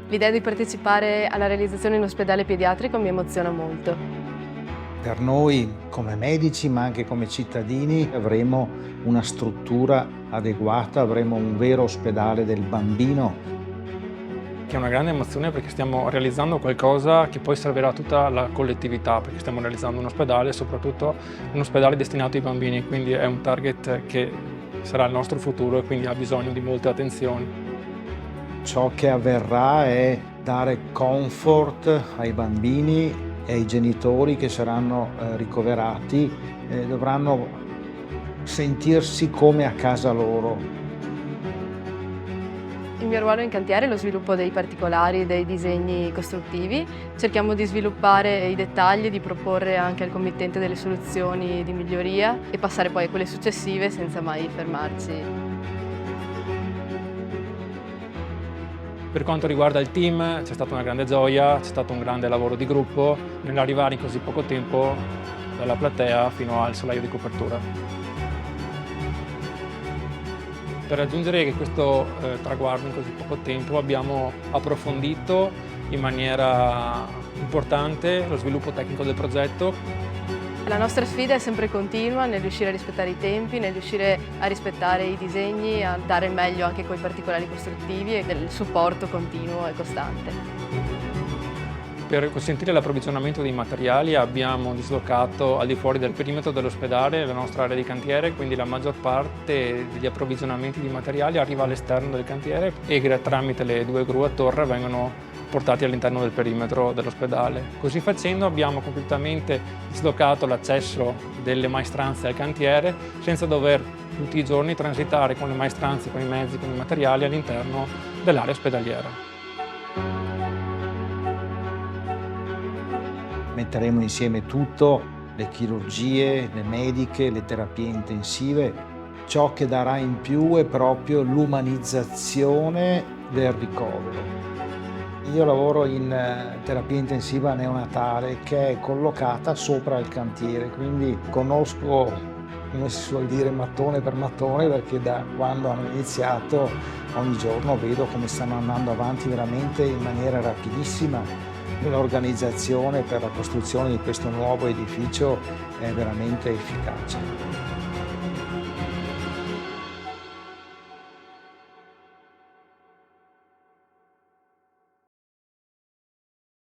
L'idea di partecipare alla realizzazione in ospedale pediatrico mi emoziona molto. Per noi come medici, ma anche come cittadini, avremo una struttura adeguata, avremo un vero ospedale del bambino. Che è una grande emozione perché stiamo realizzando qualcosa che poi servirà a tutta la collettività, perché stiamo realizzando un ospedale, soprattutto un ospedale destinato ai bambini, quindi è un target che sarà il nostro futuro e quindi ha bisogno di molte attenzioni. Ciò che avverrà è dare comfort ai bambini e ai genitori che saranno ricoverati, dovranno sentirsi come a casa loro. Il mio ruolo in cantiere è lo sviluppo dei particolari, dei disegni costruttivi. Cerchiamo di sviluppare i dettagli, di proporre anche al committente delle soluzioni di miglioria e passare poi a quelle successive senza mai fermarci. Per quanto riguarda il team, c'è stata una grande gioia, c'è stato un grande lavoro di gruppo nell'arrivare in così poco tempo dalla platea fino al solaio di copertura. Per raggiungere questo traguardo in così poco tempo abbiamo approfondito in maniera importante lo sviluppo tecnico del progetto. La nostra sfida è sempre continua nel riuscire a rispettare i tempi, nel riuscire a rispettare i disegni, a dare il meglio anche con i particolari costruttivi e del supporto continuo e costante. Per consentire l'approvvigionamento dei materiali abbiamo dislocato al di fuori del perimetro dell'ospedale la nostra area di cantiere, quindi la maggior parte degli approvvigionamenti di materiali arriva all'esterno del cantiere e tramite le 2 gru a torre vengono portati all'interno del perimetro dell'ospedale. Così facendo abbiamo completamente dislocato l'accesso delle maestranze al cantiere senza dover tutti i giorni transitare con le maestranze, con i mezzi, con i materiali all'interno dell'area ospedaliera. Metteremo insieme tutto, le chirurgie, le mediche, le terapie intensive. Ciò che darà in più è proprio l'umanizzazione del ricovero. Io lavoro in terapia intensiva neonatale che è collocata sopra il cantiere, quindi conosco, come si suol dire, mattone per mattone, perché da quando hanno iniziato ogni giorno vedo come stanno andando avanti veramente in maniera rapidissima. L'organizzazione per la costruzione di questo nuovo edificio è veramente efficace.